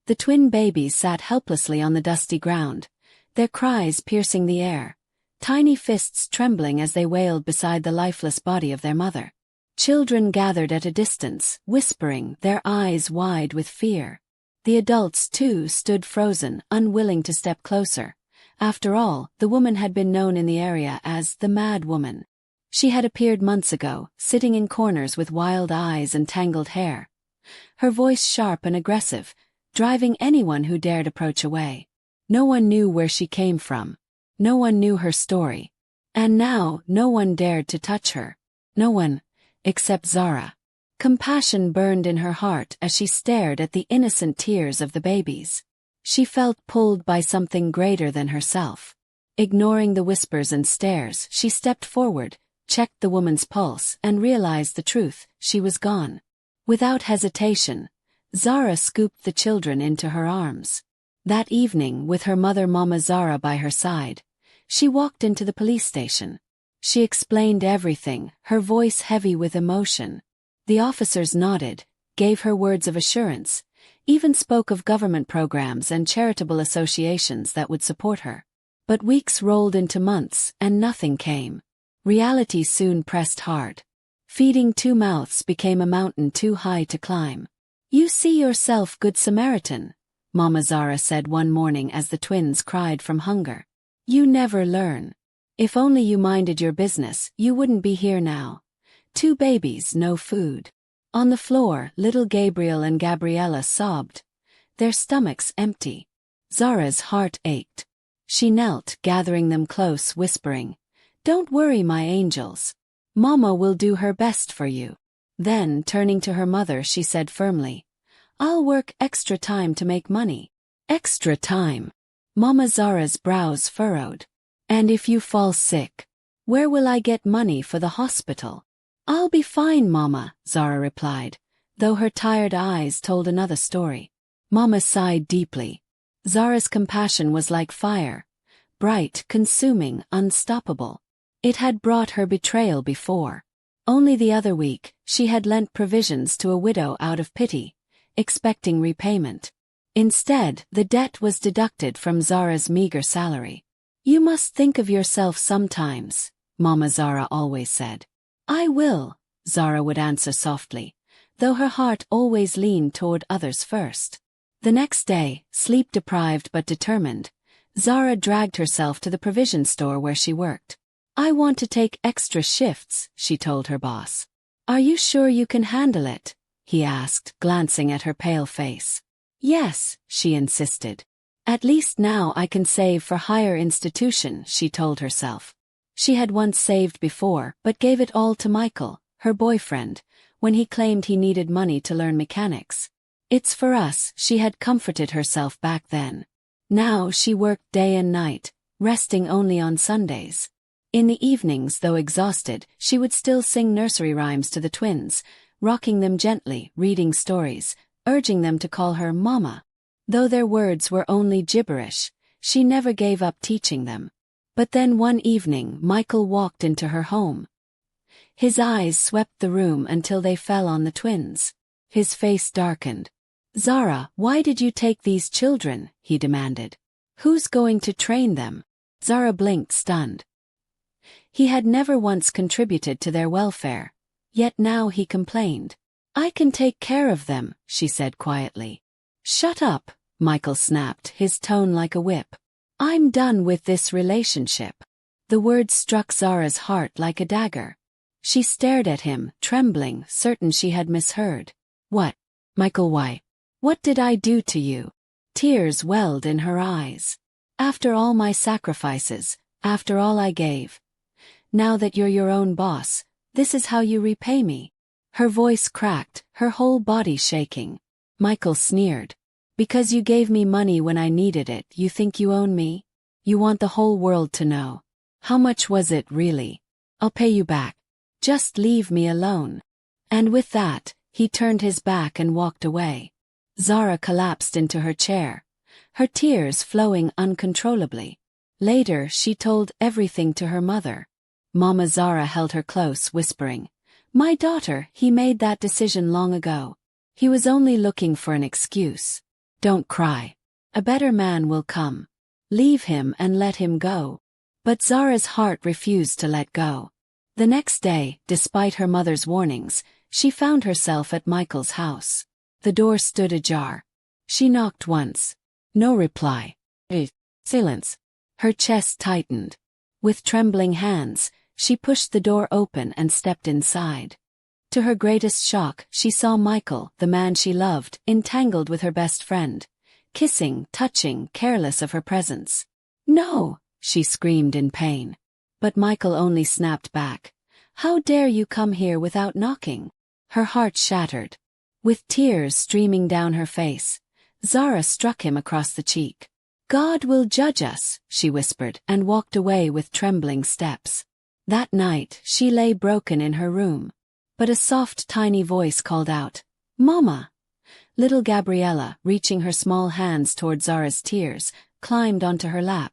The twin babies sat helplessly on the dusty ground, their cries piercing the air, tiny fists trembling as they wailed beside the lifeless body of their mother. Children gathered at a distance, whispering, their eyes wide with fear. The adults, too, stood frozen, unwilling to step closer. After all, the woman had been known in the area as the Mad Woman. She had appeared months ago, sitting in corners with wild eyes and tangled hair. Her voice sharp and aggressive, driving anyone who dared approach away. No one knew where she came from. No one knew her story. And now, no one dared to touch her. No one, except Zara. Compassion burned in her heart as she stared at the innocent tears of the babies. She felt pulled by something greater than herself. Ignoring the whispers and stares, she stepped forward, checked the woman's pulse, and realized the truth: she was gone. Without hesitation, Zara scooped the children into her arms. That evening, with her mother Mama Zara by her side, she walked into the police station. She explained everything, her voice heavy with emotion. The officers nodded, gave her words of assurance, even spoke of government programs and charitable associations that would support her. But weeks rolled into months, and nothing came. Reality soon pressed hard. Feeding two mouths became a mountain too high to climb. "You see yourself, Good Samaritan," Mama Zara said one morning as the twins cried from hunger. "You never learn. If only you minded your business, you wouldn't be here now. Two babies, no food." On the floor, little Gabriel and Gabriella sobbed, their stomachs empty. Zara's heart ached. She knelt, gathering them close, whispering, "Don't worry, my angels. Mama will do her best for you." Then, turning to her mother, she said firmly, "I'll work extra time to make money." "Extra time?" Mama Zara's brows furrowed. "And if you fall sick, where will I get money for the hospital?" "I'll be fine, Mama," Zara replied, though her tired eyes told another story. Mama sighed deeply. Zara's compassion was like fire, bright, consuming, unstoppable. It had brought her betrayal before. Only the other week, she had lent provisions to a widow out of pity, expecting repayment. Instead, the debt was deducted from Zara's meager salary. "You must think of yourself sometimes," Mama Zara always said. "I will," Zara would answer softly, though her heart always leaned toward others first. The next day, sleep-deprived but determined, Zara dragged herself to the provision store where she worked. "I want to take extra shifts," she told her boss. "Are you sure you can handle it?" he asked, glancing at her pale face. "Yes," she insisted. "At least now I can save for higher institution," she told herself. She had once saved before, but gave it all to Michael, her boyfriend, when he claimed he needed money to learn mechanics. "It's for us," she had comforted herself back then. Now she worked day and night, resting only on Sundays. In the evenings, though exhausted, she would still sing nursery rhymes to the twins, rocking them gently, reading stories, urging them to call her Mama. Though their words were only gibberish, she never gave up teaching them. But then one evening Michael walked into her home. His eyes swept the room until they fell on the twins. His face darkened. "Zara, why did you take these children?" he demanded. "Who's going to train them?" Zara blinked, stunned. He had never once contributed to their welfare, yet now he complained. "I can take care of them," she said quietly. "Shut up," Michael snapped, his tone like a whip. "I'm done with this relationship." The words struck Zara's heart like a dagger. She stared at him, trembling, certain she had misheard. "What? Michael, why? What did I do to you?" Tears welled in her eyes. "After all my sacrifices, after all I gave. Now that you're your own boss, this is how you repay me." Her voice cracked, her whole body shaking. Michael sneered. "Because you gave me money when I needed it, you think you own me? You want the whole world to know. How much was it, really? I'll pay you back. Just leave me alone." And with that, he turned his back and walked away. Zara collapsed into her chair, her tears flowing uncontrollably. Later, she told everything to her mother. Mama Zara held her close, whispering, "My daughter, he made that decision long ago. He was only looking for an excuse." Don't cry. A better man will come. Leave him and let him go. But Zara's heart refused to let go. The next day, despite her mother's warnings, she found herself at Michael's house. The door stood ajar. She knocked once. No reply. Silence. Her chest tightened. With trembling hands, she pushed the door open and stepped inside. To her greatest shock, she saw Michael, the man she loved, entangled with her best friend. Kissing, touching, careless of her presence. No, she screamed in pain. But Michael only snapped back. How dare you come here without knocking? Her heart shattered. With tears streaming down her face, Zara struck him across the cheek. God will judge us, she whispered, and walked away with trembling steps. That night, she lay broken in her room. But a soft, tiny voice called out, Mama! Little Gabriella, reaching her small hands toward Zara's tears, climbed onto her lap.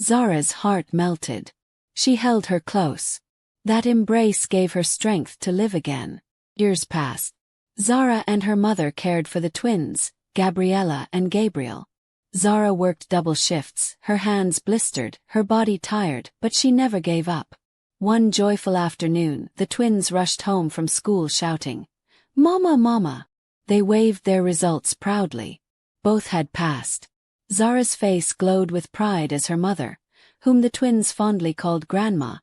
Zara's heart melted. She held her close. That embrace gave her strength to live again. Years passed. Zara and her mother cared for the twins, Gabriella and Gabriel. Zara worked double shifts, her hands blistered, her body tired, but she never gave up. One joyful afternoon, the twins rushed home from school shouting, Mama, Mama! They waved their results proudly. Both had passed. Zara's face glowed with pride as her mother, whom the twins fondly called Grandma,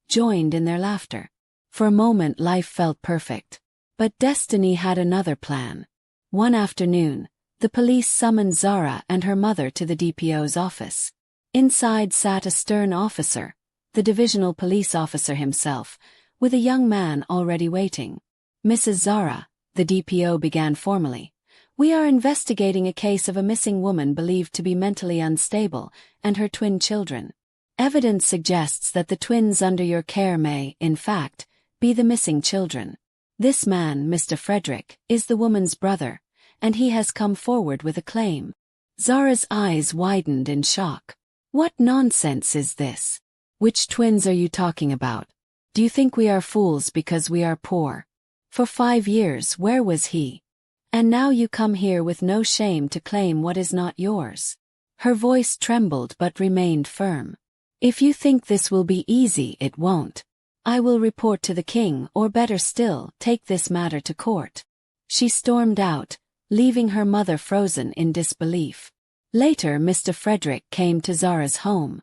joined in their laughter. For a moment life felt perfect. But destiny had another plan. One afternoon, the police summoned Zara and her mother to the DPO's office. Inside sat a stern officer, the divisional police officer himself, with a young man already waiting. Mrs. Zara, the DPO began formally. We are investigating a case of a missing woman believed to be mentally unstable and her twin children. Evidence suggests that the twins under your care may, in fact, be the missing children. This man, Mr. Frederick, is the woman's brother, and he has come forward with a claim. Zara's eyes widened in shock. What nonsense is this? Which twins are you talking about? Do you think we are fools because we are poor? For 5 years, where was he? And now you come here with no shame to claim what is not yours. Her voice trembled but remained firm. If you think this will be easy, it won't. I will report to the king, or better still, take this matter to court. She stormed out, leaving her mother frozen in disbelief. Later, Mr. Frederick came to Zara's home.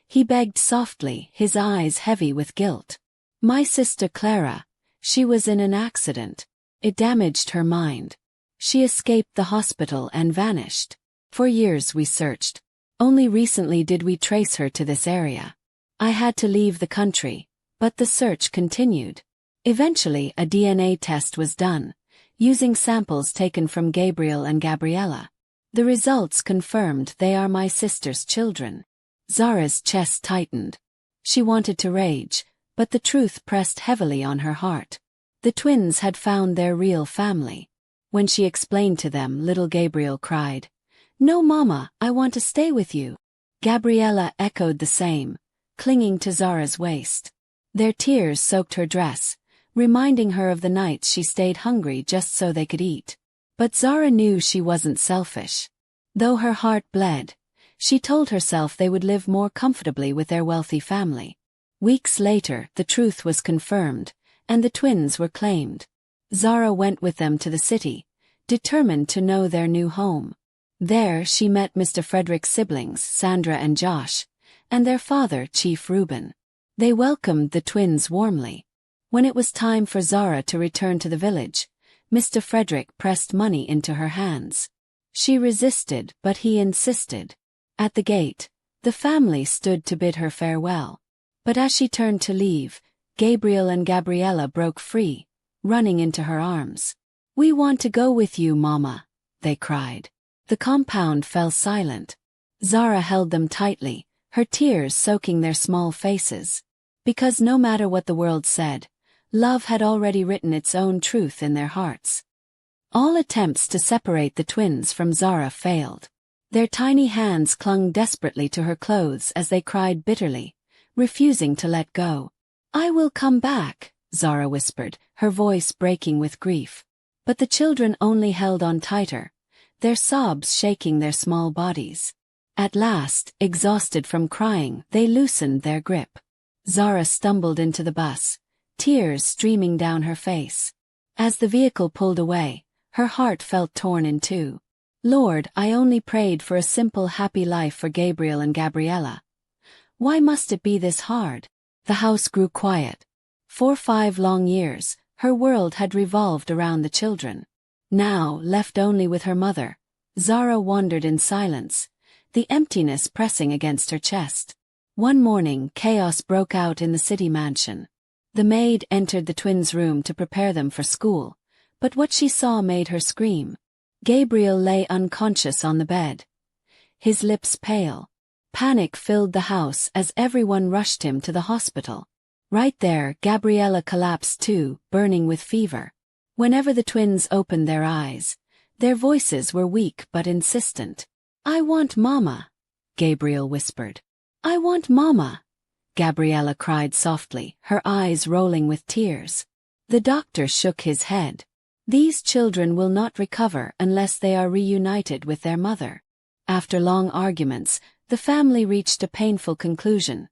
He begged softly, his eyes heavy with guilt. My sister Clara, she was in an accident. It damaged her mind. She escaped the hospital and vanished. For years we searched. Only recently did we trace her to this area. I had to leave the country, but the search continued. Eventually a DNA test was done, using samples taken from Gabriel and Gabriella. The results confirmed they are my sister's children. Zara's chest tightened. She wanted to rage, but the truth pressed heavily on her heart. The twins had found their real family. When she explained to them, little Gabriel cried, No, Mama, I want to stay with you. Gabriella echoed the same, clinging to Zara's waist. Their tears soaked her dress, reminding her of the nights she stayed hungry just so they could eat. But Zara knew she wasn't selfish. Though her heart bled, she told herself they would live more comfortably with their wealthy family. Weeks later, the truth was confirmed, and the twins were claimed. Zara went with them to the city, determined to know their new home. There she met Mr. Frederick's siblings, Sandra and Josh, and their father, Chief Reuben. They welcomed the twins warmly. When it was time for Zara to return to the village, Mr. Frederick pressed money into her hands. She resisted, but he insisted. At the gate, the family stood to bid her farewell. But as she turned to leave, Gabriel and Gabriella broke free, running into her arms. We want to go with you, Mama, they cried. The compound fell silent. Zara held them tightly, her tears soaking their small faces. Because no matter what the world said, love had already written its own truth in their hearts. All attempts to separate the twins from Zara failed. Their tiny hands clung desperately to her clothes as they cried bitterly, refusing to let go. I will come back, Zara whispered, her voice breaking with grief. But the children only held on tighter, their sobs shaking their small bodies. At last, exhausted from crying, they loosened their grip. Zara stumbled into the bus, tears streaming down her face. As the vehicle pulled away, her heart felt torn in two. Lord, I only prayed for a simple happy life for Gabriel and Gabriella. Why must it be this hard? The house grew quiet. For 5 long years, her world had revolved around the children. Now, left only with her mother, Zara wandered in silence, the emptiness pressing against her chest. One morning, chaos broke out in the city mansion. The maid entered the twins' room to prepare them for school, but what she saw made her scream. Gabriel lay unconscious on the bed, his lips pale. Panic filled the house as everyone rushed him to the hospital. Right there, Gabriella collapsed too, burning with fever. Whenever the twins opened their eyes, their voices were weak but insistent. "I want Mama," Gabriel whispered. "I want Mama," Gabriella cried softly, her eyes rolling with tears. The doctor shook his head. These children will not recover unless they are reunited with their mother. After long arguments, the family reached a painful conclusion.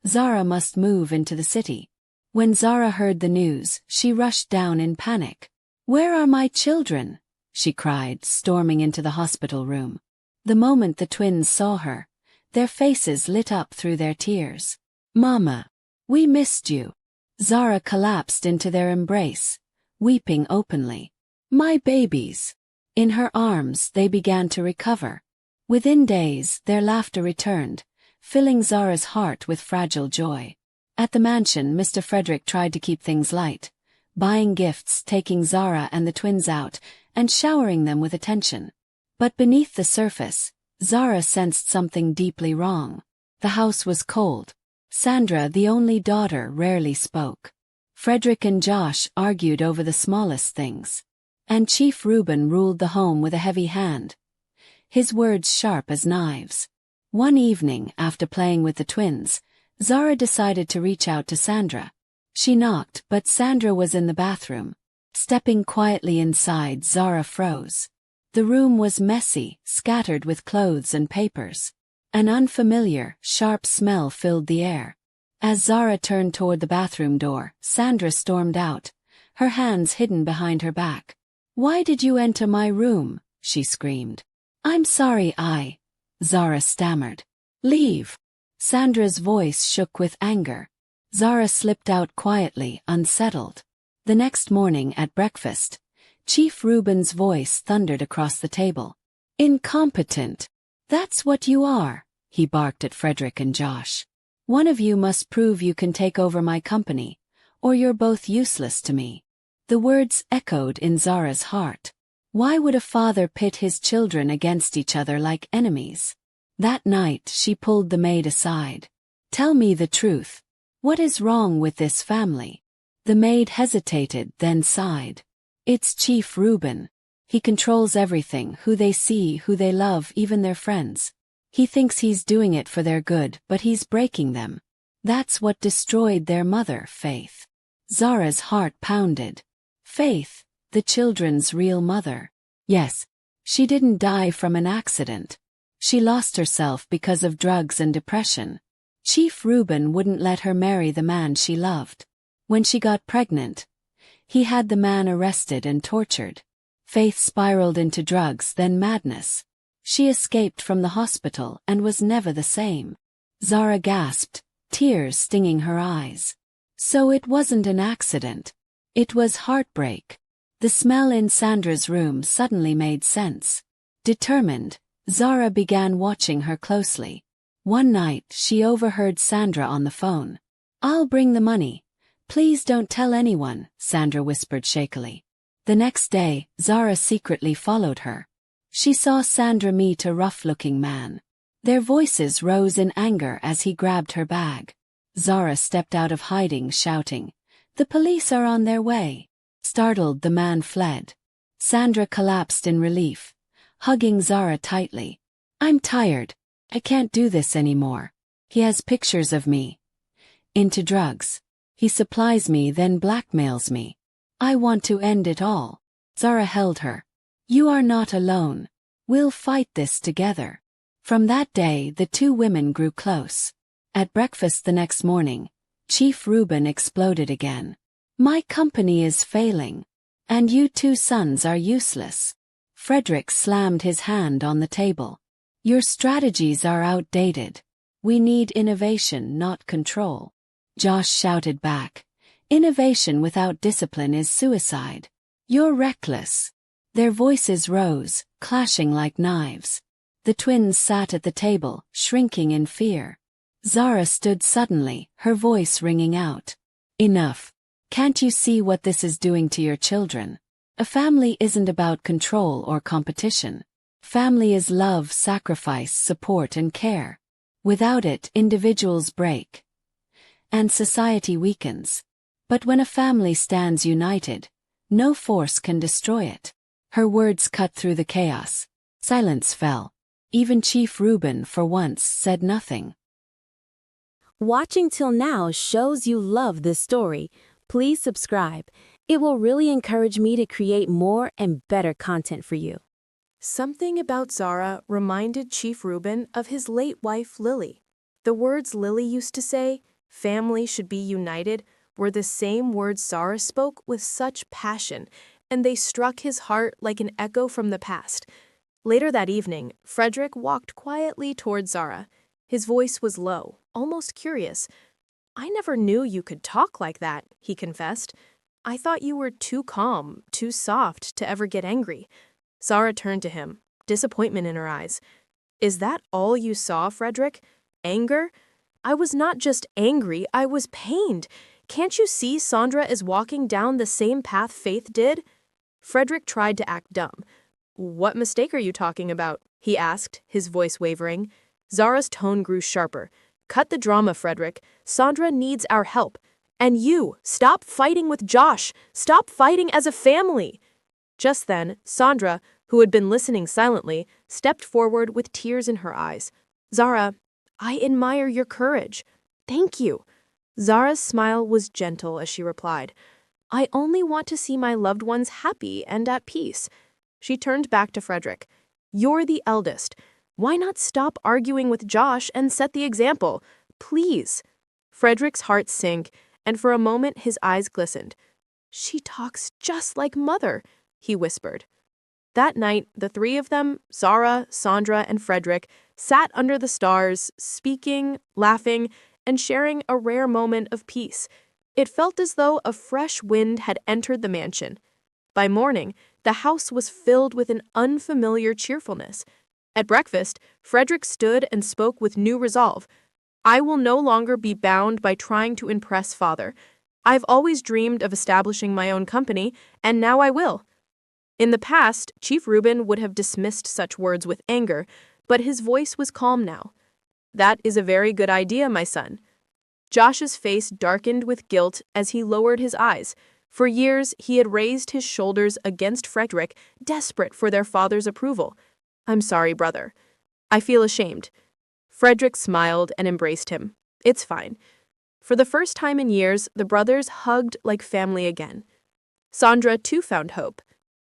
Zara must move into the city. When Zara heard the news, she rushed down in panic. "Where are my children?" she cried, storming into the hospital room. The moment the twins saw her, their faces lit up through their tears. "Mama, we missed you." Zara collapsed into their embrace, weeping openly. "My babies." In her arms, they began to recover. Within days, their laughter returned, filling Zara's heart with fragile joy. At the mansion, Mr. Frederick tried to keep things light, buying gifts, taking Zara and the twins out, and showering them with attention. But beneath the surface, Zara sensed something deeply wrong. The house was cold. Sandra, the only daughter, rarely spoke. Frederick and Josh argued over the smallest things. And Chief Reuben ruled the home with a heavy hand, his words sharp as knives. One evening, after playing with the twins, Zara decided to reach out to Sandra. She knocked, but Sandra was in the bathroom. Stepping quietly inside, Zara froze. The room was messy, scattered with clothes and papers. An unfamiliar, sharp smell filled the air. As Zara turned toward the bathroom door, Sandra stormed out, her hands hidden behind her back. "Why did you enter my room?" she screamed. "I'm sorry, Zara stammered. "Leave." Sandra's voice shook with anger. Zara slipped out quietly, unsettled. The next morning at breakfast, Chief Reuben's voice thundered across the table. "Incompetent. That's what you are," he barked at Frederick and Josh. "One of you must prove you can take over my company, or you're both useless to me." The words echoed in Zara's heart. Why would a father pit his children against each other like enemies? That night she pulled the maid aside. "Tell me the truth. What is wrong with this family?" The maid hesitated, then sighed. "It's Chief Reuben. He controls everything, who they see, who they love, even their friends. He thinks he's doing it for their good, but he's breaking them. That's what destroyed their mother, Faith." Zara's heart pounded. Faith, the children's real mother. Yes, she didn't die from an accident. She lost herself because of drugs and depression. Chief Reuben wouldn't let her marry the man she loved. When she got pregnant, he had the man arrested and tortured. Faith spiraled into drugs, then madness. She escaped from the hospital and was never the same. Zara gasped, tears stinging her eyes. So it wasn't an accident. It was heartbreak. The smell in Sandra's room suddenly made sense. Determined, Zara began watching her closely. One night, she overheard Sandra on the phone. "I'll bring the money. Please don't tell anyone," Sandra whispered shakily. The next day, Zara secretly followed her. She saw Sandra meet a rough-looking man. Their voices rose in anger as he grabbed her bag. Zara stepped out of hiding, shouting, "The police are on their way." Startled, the man fled. Sandra collapsed in relief, hugging Zara tightly. "I'm tired. I can't do this anymore. He has pictures of me. Into drugs. He supplies me, then blackmails me. I want to end it all." Zara held her. "You are not alone. We'll fight this together. From that day, the two women grew close. At breakfast the next morning, Chief Reuben exploded again. My company is failing. And you two sons are useless. Frederick slammed his hand on the table. Your strategies are outdated. We need innovation, not control. Josh shouted back. Innovation without discipline is suicide. You're reckless. Their voices rose, clashing like knives. The twins sat at the table, shrinking in fear. Zara stood suddenly, her voice ringing out. Enough. Can't you see what this is doing to your children? A family isn't about control or competition. Family is love, sacrifice, support, and care. Without it, individuals break. And society weakens. But when a family stands united, no force can destroy it. Her words cut through the chaos. Silence fell. Even Chief Reuben, for once, said nothing. Watching till now shows you love this story. Please subscribe. It will really encourage me to create more and better content for you. Something about Zara reminded Chief Reuben of his late wife Lily. The words Lily used to say, family should be united, were the same words Zara spoke with such passion, and they struck his heart like an echo from the past. Later that evening, Frederick walked quietly toward Zara. His voice was low, almost curious. I never knew you could talk like that, he confessed. I thought you were too calm, too soft to ever get angry. Zara turned to him, disappointment in her eyes. Is that all you saw, Frederick? Anger? I was not just angry, I was pained. Can't you see Sandra is walking down the same path Faith did? Frederick tried to act dumb. What mistake are you talking about? He asked, his voice wavering. Zara's tone grew sharper. Cut the drama, Frederick. Sandra needs our help. And you, stop fighting with Josh. Stop fighting as a family. Just then, Sandra, who had been listening silently, stepped forward with tears in her eyes. Zara, I admire your courage. Thank you. Zara's smile was gentle as she replied, I only want to see my loved ones happy and at peace. She turned back to Frederick. You're the eldest. Why not stop arguing with Josh and set the example? Please. Frederick's heart sank, and for a moment his eyes glistened. She talks just like Mother, he whispered. That night, the three of them, Zara, Sandra, and Frederick, sat under the stars, speaking, laughing, and sharing a rare moment of peace. It felt as though a fresh wind had entered the mansion. By morning, the house was filled with an unfamiliar cheerfulness. At breakfast, Frederick stood and spoke with new resolve. I will no longer be bound by trying to impress Father. I've always dreamed of establishing my own company, and now I will. In the past, Chief Reuben would have dismissed such words with anger, but his voice was calm now. That is a very good idea, my son. Josh's face darkened with guilt as he lowered his eyes. For years, he had raised his shoulders against Frederick, desperate for their father's approval. I'm sorry, brother. I feel ashamed. Frederick smiled and embraced him. It's fine. For the first time in years, the brothers hugged like family again. Sandra, too, found hope.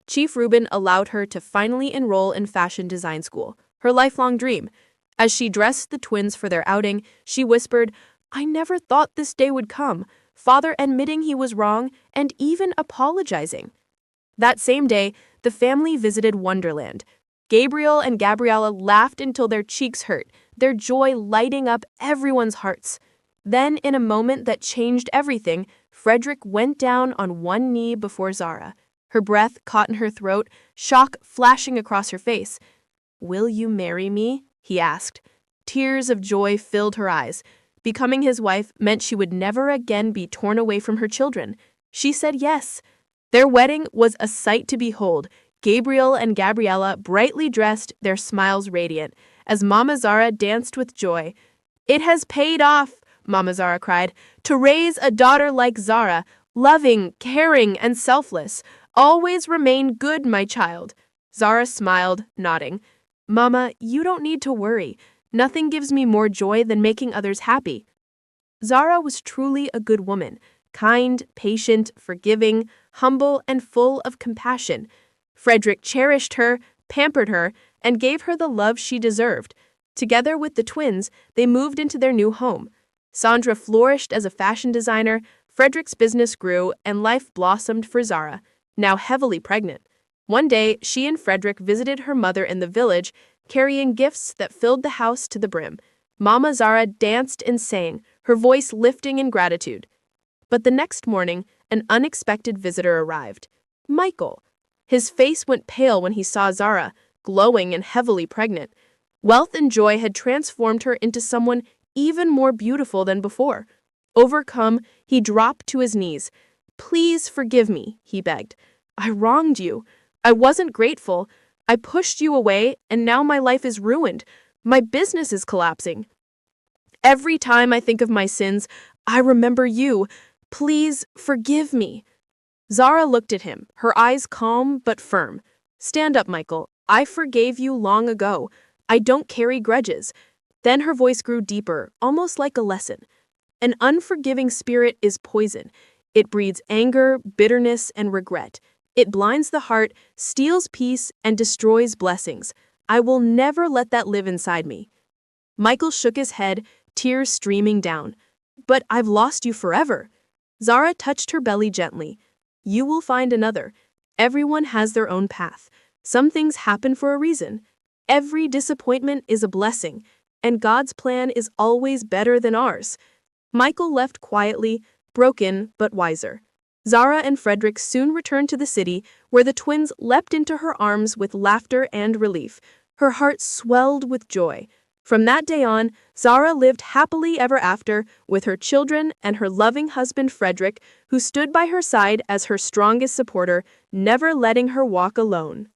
Chief Reuben allowed her to finally enroll in fashion design school, her lifelong dream. As she dressed the twins for their outing, she whispered, I never thought this day would come, Father admitting he was wrong and even apologizing. That same day, the family visited Wonderland. Gabriel and Gabriella laughed until their cheeks hurt, their joy lighting up everyone's hearts. Then, in a moment that changed everything, Frederick went down on one knee before Zara. Her breath caught in her throat, shock flashing across her face. Will you marry me? He asked. Tears of joy filled her eyes. Becoming his wife meant she would never again be torn away from her children. She said yes. Their wedding was a sight to behold. Gabriel and Gabriella, brightly dressed, their smiles radiant, as Mama Zara danced with joy. It has paid off, Mama Zara cried, to raise a daughter like Zara, loving, caring, and selfless. Always remain good, my child. Zara smiled, nodding. Mama, you don't need to worry. Nothing gives me more joy than making others happy. Zara was truly a good woman, kind, patient, forgiving, humble, and full of compassion. Frederick cherished her, pampered her, and gave her the love she deserved. Together with the twins, they moved into their new home. Sandra flourished as a fashion designer, Frederick's business grew, and life blossomed for Zara, now heavily pregnant. One day, she and Frederick visited her mother in the village, carrying gifts that filled the house to the brim. Mama Zara danced and sang, her voice lifting in gratitude. But the next morning, an unexpected visitor arrived. Michael. His face went pale when he saw Zara, glowing and heavily pregnant. Wealth and joy had transformed her into someone even more beautiful than before. Overcome, he dropped to his knees. "Please forgive me," he begged. "I wronged you. I wasn't grateful. I pushed you away, and now my life is ruined. My business is collapsing. Every time I think of my sins, I remember you. Please forgive me." Zara looked at him, her eyes calm but firm. "Stand up, Michael. I forgave you long ago. I don't carry grudges." Then her voice grew deeper, almost like a lesson. "An unforgiving spirit is poison. It breeds anger, bitterness, and regret. It blinds the heart, steals peace, and destroys blessings. I will never let that live inside me." Michael shook his head, tears streaming down. "But I've lost you forever." Zara touched her belly gently. "You will find another. Everyone has their own path. Some things happen for a reason. Every disappointment is a blessing, and God's plan is always better than ours." Michael left quietly, broken but wiser. Zara and Frederick soon returned to the city, where the twins leapt into her arms with laughter and relief. Her heart swelled with joy. From that day on, Zara lived happily ever after with her children and her loving husband Frederick, who stood by her side as her strongest supporter, never letting her walk alone.